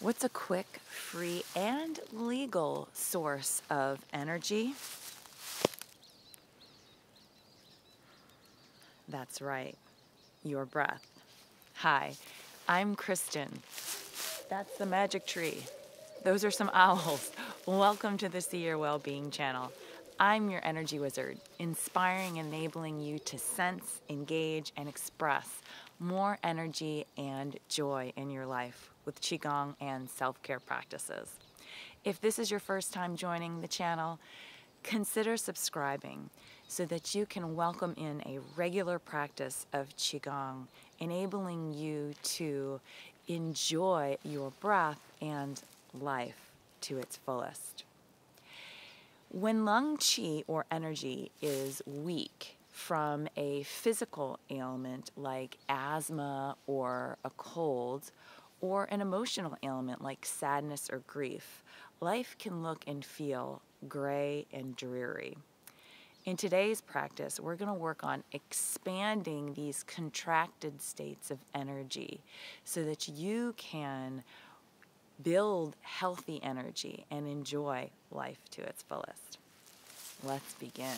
What's a quick, free, and legal source of energy? That's right, your breath. Hi, I'm Kristen. That's the magic tree. Those are some owls. Welcome to the See Your Wellbeing channel. I'm your energy wizard, inspiring and enabling you to sense, engage, and express more energy and joy in your life with Qigong and self-care practices. If this is your first time joining the channel, consider subscribing so that you can welcome in a regular practice of Qigong, enabling you to enjoy your breath and life to its fullest. When lung qi or energy is weak from a physical ailment like asthma or a cold, or an emotional ailment like sadness or grief, life can look and feel gray and dreary. In today's practice, we're going to work on expanding these contracted states of energy so that you can build healthy energy and enjoy life to its fullest. Let's begin.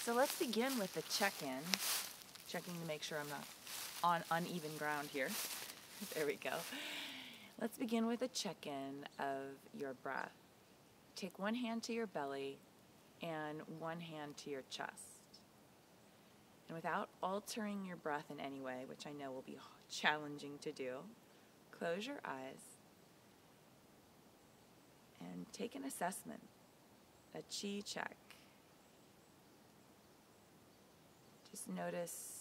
So let's begin with a check-in, checking to make sure I'm not on uneven ground here. There we go. Let's begin with a check-in of your breath. Take one hand to your belly and one hand to your chest. And without altering your breath in any way, which I know will be challenging to do, close your eyes and take an assessment, a chi check. Just notice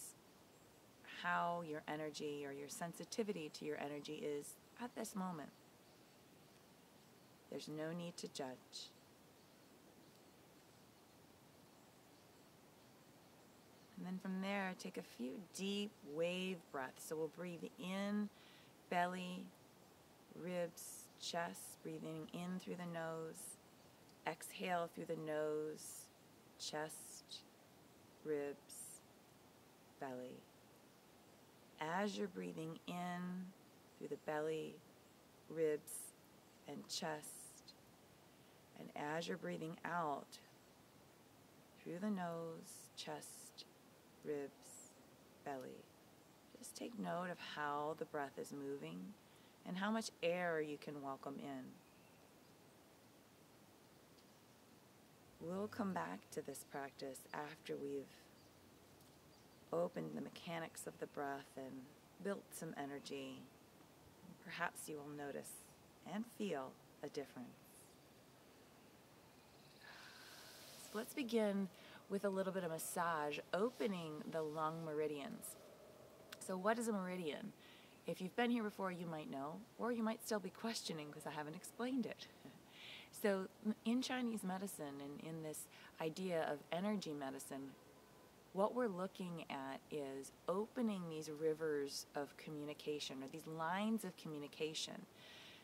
how your energy or your sensitivity to your energy is at this moment. There's no need to judge. And then from there, take a few deep wave breaths. So we'll breathe in, belly, ribs, chest, breathing in through the nose. Exhale through the nose, chest, ribs, belly. As you're breathing in through the belly, ribs, and chest, and as you're breathing out through the nose, chest, ribs, belly, just take note of how the breath is moving and how much air you can welcome in. We'll come back to this practice after we've opened the mechanics of the breath and built some energy. Perhaps you will notice and feel a difference. So let's begin with a little bit of massage, opening the lung meridians. So what is a meridian? If you've been here before, you might know, or you might still be questioning because I haven't explained it. So in Chinese medicine and in this idea of energy medicine, what we're looking at is opening these rivers of communication or these lines of communication.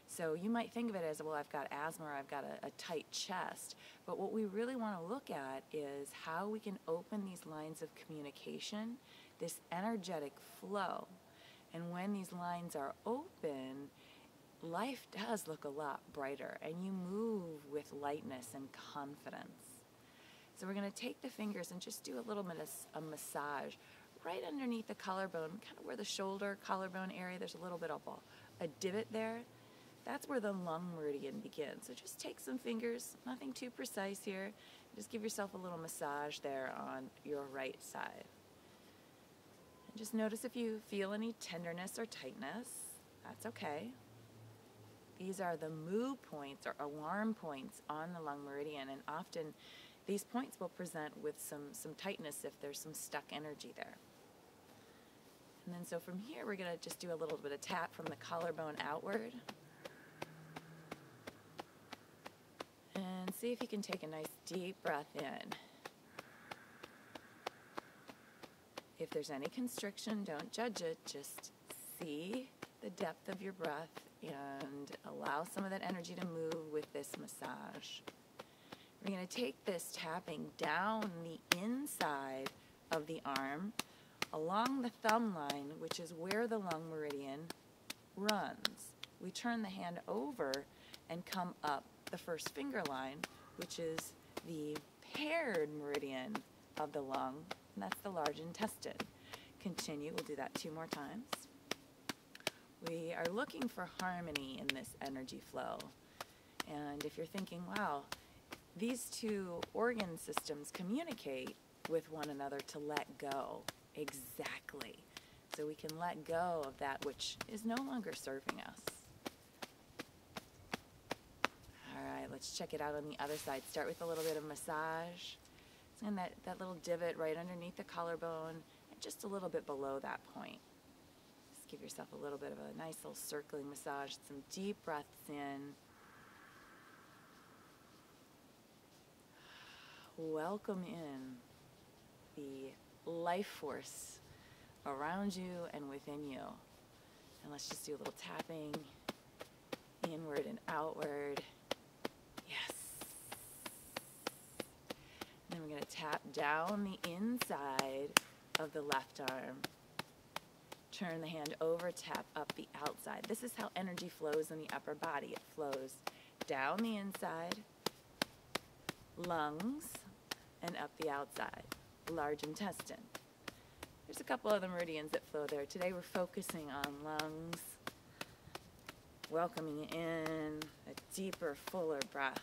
So you might think of it as, well, I've got asthma or I've got a tight chest. But what we really want to look at is how we can open these lines of communication, this energetic flow. And when these lines are open, life does look a lot brighter and you move with lightness and confidence. So we're going to take the fingers and just do a little bit of a massage right underneath the collarbone, kind of where the shoulder, collarbone area, there's a little bit of a divot there. That's where the lung meridian begins. So just take some fingers, nothing too precise here. Just give yourself a little massage there on your right side. And just notice if you feel any tenderness or tightness. That's okay. These are the moo points or alarm points on the lung meridian, and often these points will present with some tightness if there's some stuck energy there. And then so from here, we're going to just do a little bit of tap from the collarbone outward. And see if you can take a nice deep breath in. If there's any constriction, don't judge it. Just see the depth of your breath and allow some of that energy to move with this massage. We're going to take this tapping down the inside of the arm along the thumb line, which is where the lung meridian runs. We turn the hand over and come up the first finger line, which is the paired meridian of the lung, and that's the large intestine. Continue, we'll do that 2 more times. We are looking for harmony in this energy flow. And if you're thinking, wow, these 2 organ systems communicate with one another to let go. Exactly. So we can let go of that which is no longer serving us. All right, let's check it out on the other side. Start with a little bit of massage. And that little divot right underneath the collarbone and just a little bit below that point. Just give yourself a little bit of a nice little circling massage. Some deep breaths in. Welcome in the life force around you and within you. And let's just do a little tapping inward and outward. Yes. Then we're going to tap down the inside of the left arm. Turn the hand over, tap up the outside. This is how energy flows in the upper body. It flows down the inside, lungs, and up the outside, large intestine. There's a couple other meridians that flow there. Today we're focusing on lungs, welcoming in a deeper, fuller breath.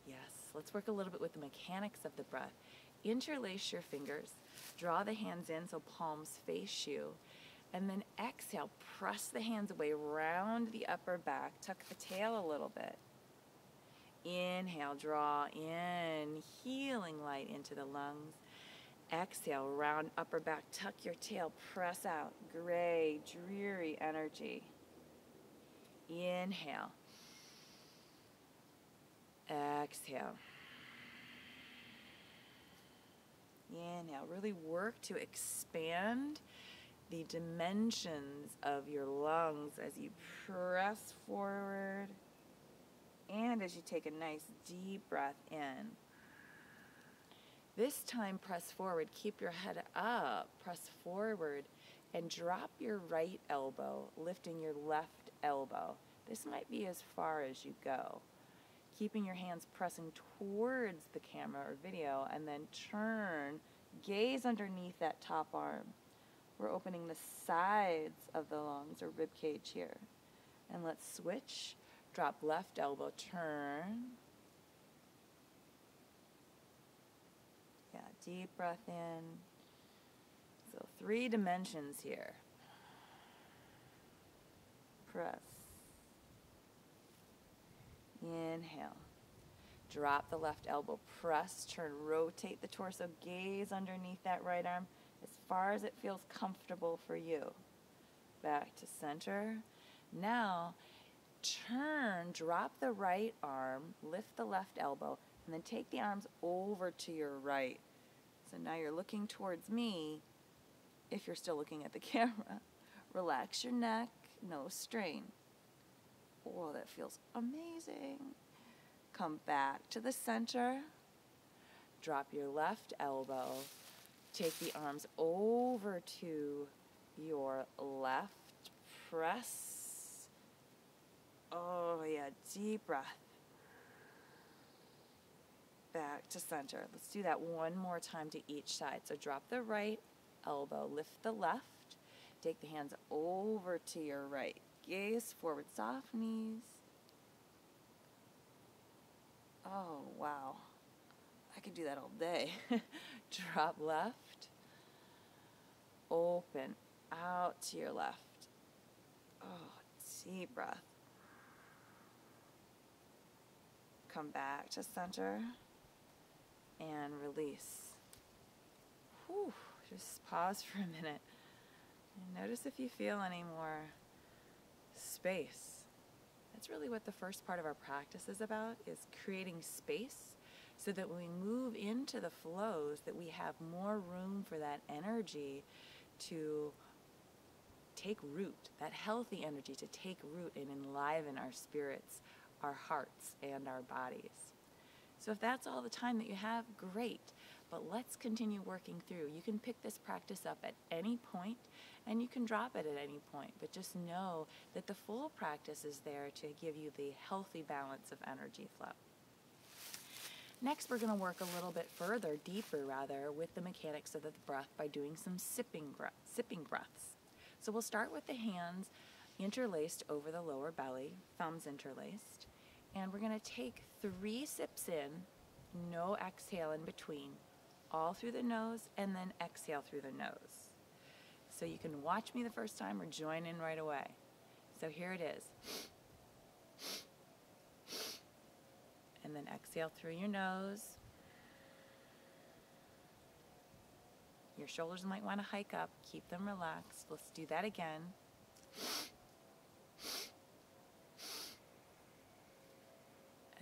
Yes, let's work a little bit with the mechanics of the breath. Interlace your fingers, draw the hands in so palms face you, and then exhale, press the hands away, round the upper back, tuck the tail a little bit. Inhale, draw in, healing light into the lungs. Exhale, round upper back, tuck your tail, press out, gray, dreary energy. Inhale. Exhale. Inhale. Really work to expand the dimensions of your lungs as you press forward and as you take a nice deep breath in. This time, press forward. Keep your head up. Press forward and drop your right elbow, lifting your left elbow. This might be as far as you go. Keeping your hands pressing towards the camera or video, and then turn, gaze underneath that top arm. We're opening the sides of the lungs or rib cage here. And let's switch. Drop left elbow, turn. Yeah, deep breath in. So 3 dimensions here. Press. Inhale. Drop the left elbow, press, turn, rotate the torso, gaze underneath that right arm as far as it feels comfortable for you. Back to center. Now, turn, drop the right arm, lift the left elbow, and then take the arms over to your right. So now you're looking towards me if you're still looking at the camera. Relax your neck, no strain. Oh, that feels amazing. Come back to the center. Drop your left elbow. Take the arms over to your left. Press. Oh, yeah, deep breath. Back to center. Let's do that one more time to each side. So drop the right elbow, lift the left. Take the hands over to your right. Gaze forward, soft knees. Oh, wow. I could do that all day. Drop left. Open out to your left. Oh, deep breath. Come back to center and release. Whew. Just pause for a minute and notice if you feel any more space. That's really what the first part of our practice is about, is creating space so that when we move into the flows that we have more room for that energy to take root, that healthy energy to take root and enliven our spirits, our hearts, and our bodies. So if that's all the time that you have, great. but let's continue working through. You can pick this practice up at any point, and you can drop it at any point, but just know that the full practice is there to give you the healthy balance of energy flow. Next, we're going to work a little bit further, deeper rather, with the mechanics of the breath by doing some sipping breaths. So we'll start with the hands interlaced over the lower belly, thumbs interlaced, and we're going to take 3 sips in, no exhale in between, all through the nose, and then exhale through the nose. So you can watch me the first time or join in right away. So here it is. And then exhale through your nose. Your shoulders might want to hike up. Keep them relaxed. Let's do that again.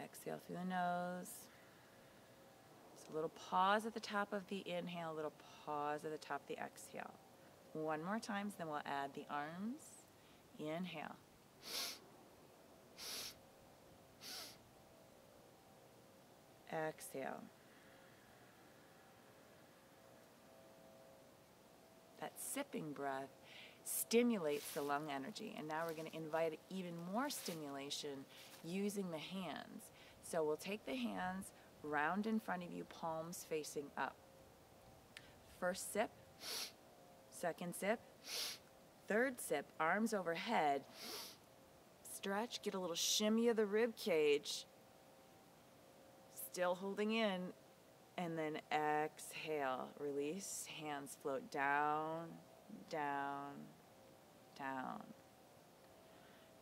Exhale through the nose. So a little pause at the top of the inhale, a little pause at the top of the exhale. One more time, then we'll add the arms. Inhale. Exhale. That sipping breath stimulates the lung energy, and now we're going to invite even more stimulation using the hands. So we'll take the hands round in front of you, palms facing up. First sip, second sip, third sip, arms overhead. Stretch, get a little shimmy of the rib cage. Still holding in, and then exhale, release, hands float down, down, down.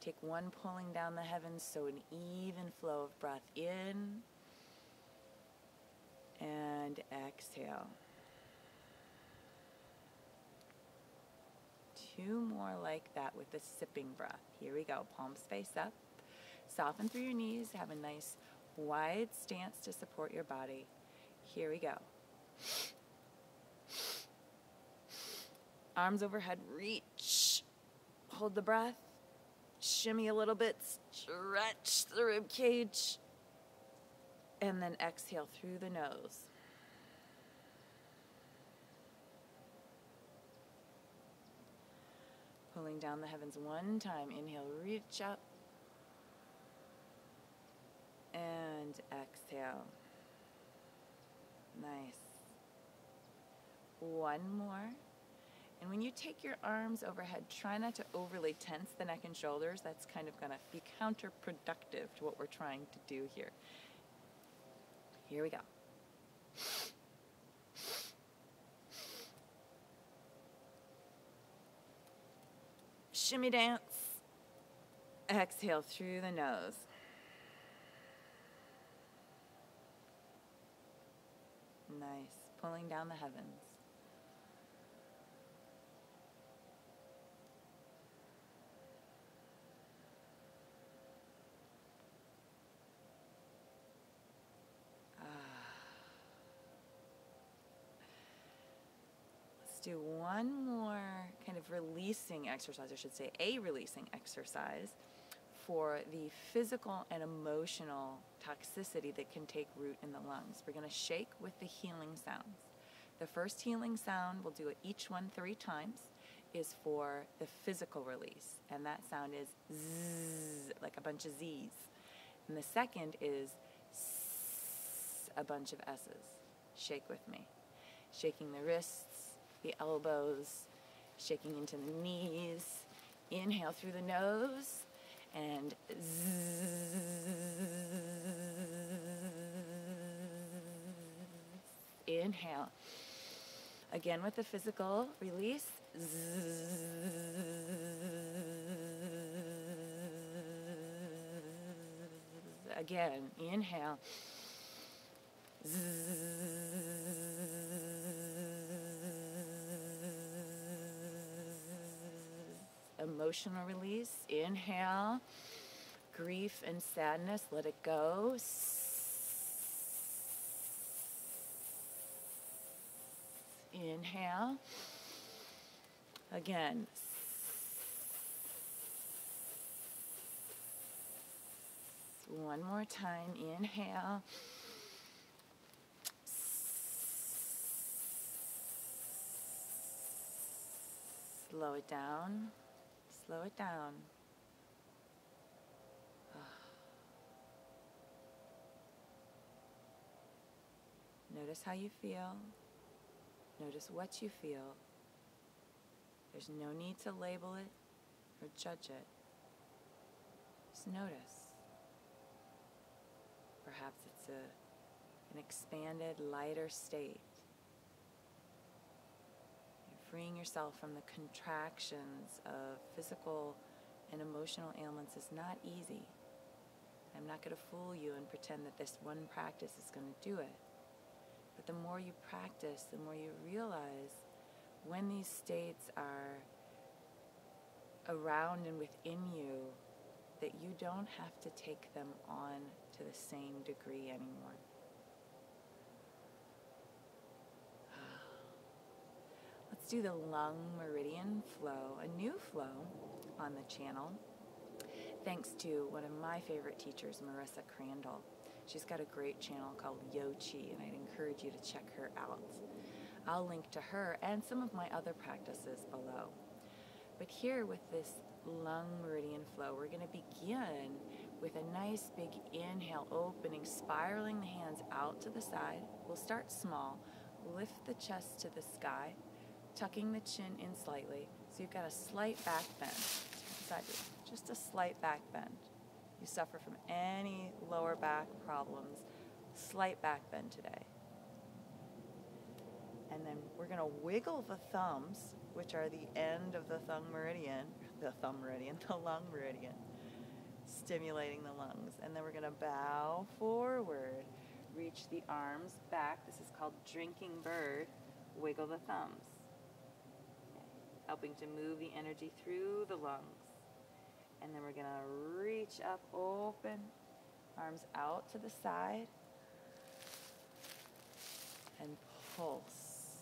Take one pulling down the heavens, so an even flow of breath in, and exhale. 2 more like that with the sipping breath. Here we go, palms face up, soften through your knees, have a nice wide stance to support your body. Here we go. Arms overhead, reach. Hold the breath. Shimmy a little bit. Stretch the rib cage. And then exhale through the nose. Pulling down the heavens one time. Inhale, reach up. And exhale. Nice. One more. And when you take your arms overhead, try not to overly tense the neck and shoulders. That's kind of going to be counterproductive to what we're trying to do here. Here we go. Shimmy dance. Exhale through the nose. Nice. Pulling down the heavens. Let's do one more kind of releasing exercise, I should say, a releasing exercise for the physical and emotional toxicity that can take root in the lungs. We're going to shake with the healing sounds. The first healing sound, we'll do it each one 3 times, is for the physical release. And that sound is zzz, like a bunch of Z's. And the second is s, a bunch of S's. Shake with me. Shaking the wrists, the elbows, shaking into the knees. Inhale through the nose. And zzz. Inhale. Again with the physical release. Zzz. Again, inhale. Zzz. Emotional release. Inhale. Grief and sadness, let it go. Inhale. Again. One more time. Inhale. Slow it down. Slow it down. Notice how you feel. Notice what you feel. There's no need to label it or judge it. Just notice. Perhaps it's an expanded, lighter state. You're freeing yourself from the contractions of physical and emotional ailments is not easy. I'm not going to fool you and pretend that this one practice is going to do it. But the more you practice, the more you realize when these states are around and within you, that you don't have to take them on to the same degree anymore. Let's do the lung meridian flow, a new flow on the channel, thanks to one of my favorite teachers, Marissa Crandall. She's got a great channel called Yo Chi, and I'd encourage you to check her out. I'll link to her and some of my other practices below. But here with this lung meridian flow, we're going to begin with a nice big inhale, opening, spiraling the hands out to the side. We'll start small. Lift the chest to the sky, tucking the chin in slightly. So you've got a slight back bend. Just a slight back bend. You suffer from any lower back problems, slight back bend today. And then we're going to wiggle the thumbs, which are the end of the lung meridian, stimulating the lungs. And then we're going to bow forward, reach the arms back. This is called drinking bird. Wiggle the thumbs, helping to move the energy through the lungs. And then we're going to reach up, open, arms out to the side, and pulse,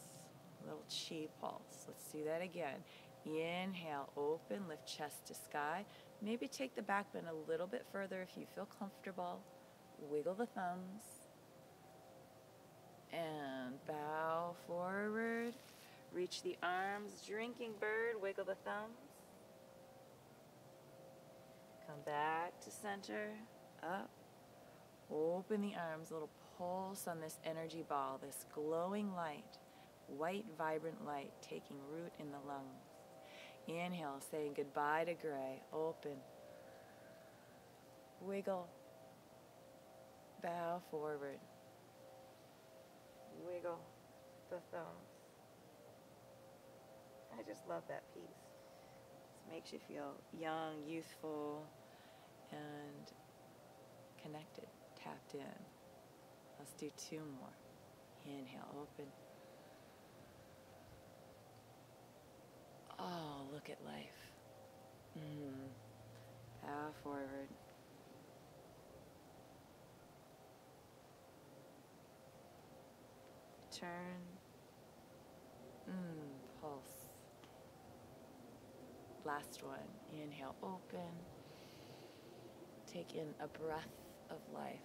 a little chi pulse. Let's do that again. Inhale, open, lift chest to sky. Maybe take the back bend a little bit further if you feel comfortable. Wiggle the thumbs. And bow forward. Reach the arms, drinking bird, wiggle the thumbs. Come back to center, up. Open the arms, a little pulse on this energy ball, this glowing light, white, vibrant light taking root in the lungs. Inhale, saying goodbye to gray. Open. Wiggle. Bow forward. Wiggle the thumbs. I just love that piece. It makes you feel young, youthful, and connected, tapped in. Let's do two more. Inhale, open. Oh, look at life. Bow forward. Turn. Pulse. Last one. Inhale, open. Take in a breath of life.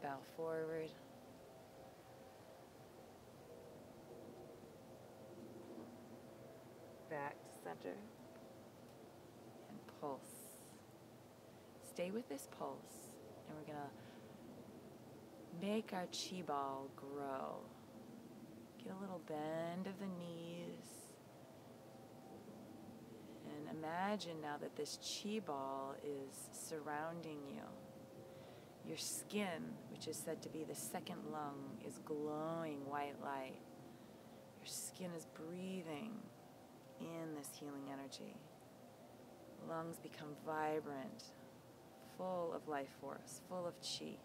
Bow forward. Back to center. And pulse. Stay with this pulse. And we're going to make our chi ball grow. Get a little bend of the knees. And imagine now that this chi ball is surrounding you. Your skin, which is said to be the second lung, is glowing white light. Your skin is breathing in this healing energy. Lungs become vibrant, full of life force, full of chi.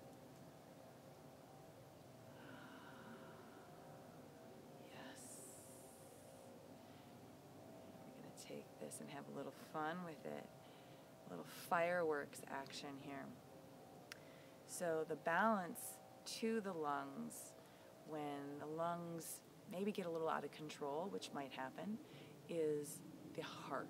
Take this and have a little fun with it, a little fireworks action here. So the balance to the lungs, when the lungs maybe get a little out of control, which might happen, is the heart.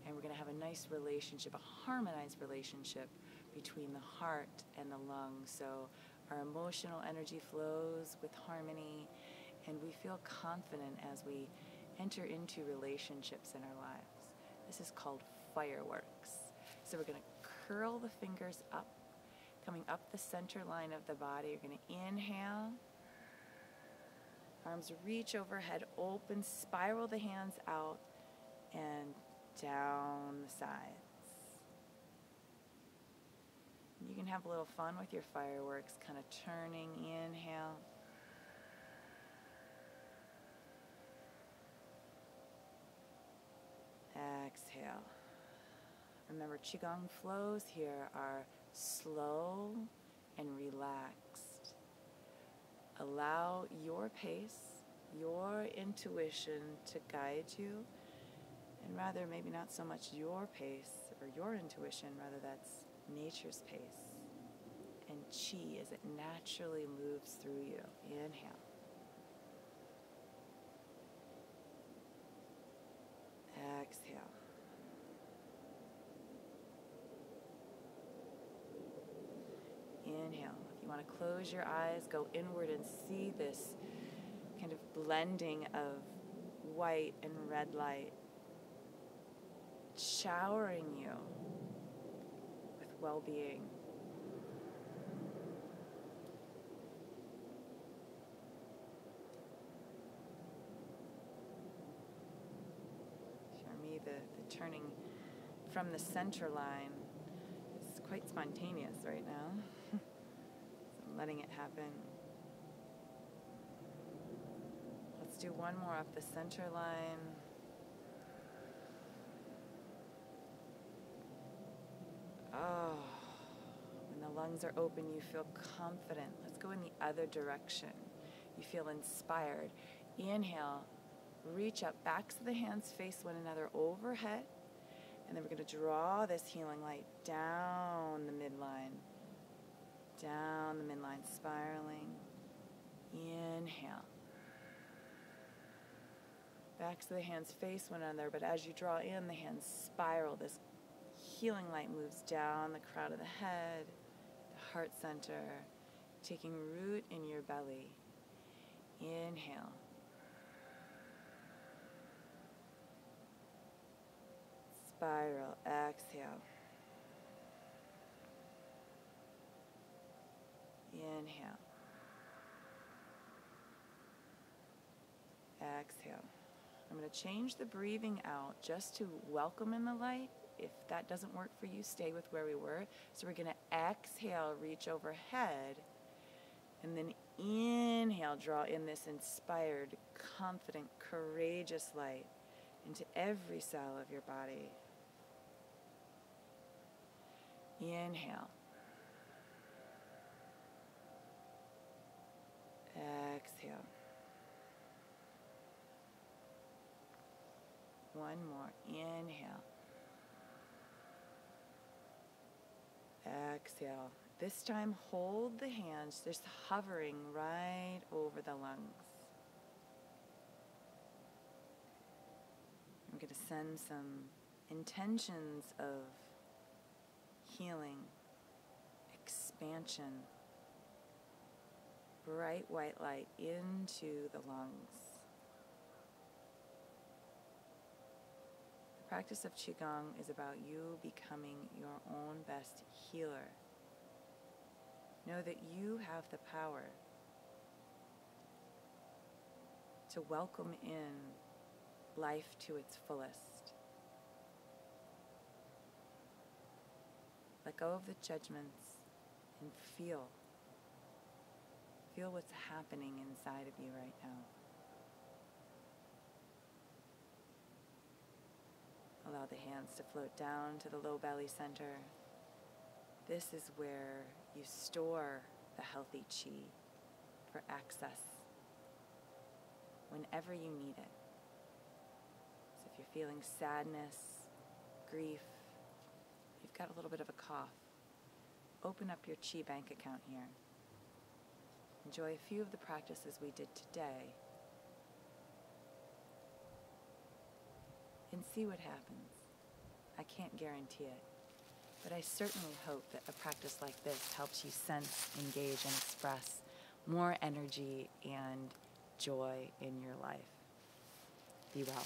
And we're going to have a nice relationship, a harmonized relationship between the heart and the lungs. So our emotional energy flows with harmony, and we feel confident as we enter into relationships in our lives. This is called fireworks. So we're going to curl the fingers up, coming up the center line of the body. You're going to inhale. Arms reach overhead, open, spiral the hands out and down the sides. You can have a little fun with your fireworks, kind of turning. Inhale. Exhale. Remember, Qigong flows here are slow and relaxed. Allow your pace, your intuition to guide you, and rather maybe not so much your pace or your intuition, rather that's nature's pace and Qi as it naturally moves through you. Inhale. Exhale. Inhale. If you want to close your eyes, go inward and see this kind of blending of white and red light showering you with well-being. For me, the turning from the center line is quite spontaneous right now. So I'm letting it happen. Let's do one more up the center line. Oh, when the lungs are open, you feel confident. Let's go in the other direction. You feel inspired. Inhale, reach up, backs of the hands face one another overhead. And then we're going to draw this healing light down the midline. Down the midline, spiraling. Inhale. Backs of the hands face one another, but as you draw in, the hands spiral. This healing light moves down the crown of the head, the heart center, taking root in your belly. Inhale. Spiral. Exhale. Inhale. Exhale. I'm going to change the breathing out just to welcome in the light. If that doesn't work for you, stay with where we were. So we're going to exhale, reach overhead, and then inhale, draw in this inspired, confident, courageous light into every cell of your body. Inhale. Exhale. One more. Inhale. Exhale. This time, hold the hands just hovering right over the lungs. I'm going to send some intentions of healing, expansion, bright white light into the lungs. The practice of Qigong is about you becoming your own best healer. Know that you have the power to welcome in life to its fullest. Let go of the judgments and feel what's happening inside of you right now. Allow the hands to float down to the low belly center. This is where you store the healthy Qi for access whenever you need it. So if you're feeling sadness, grief, you've got a little bit of a cough, open up your Qi bank account here. Enjoy a few of the practices we did today and see what happens. I can't guarantee it, but I certainly hope that a practice like this helps you sense, engage, and express more energy and joy in your life. Be well.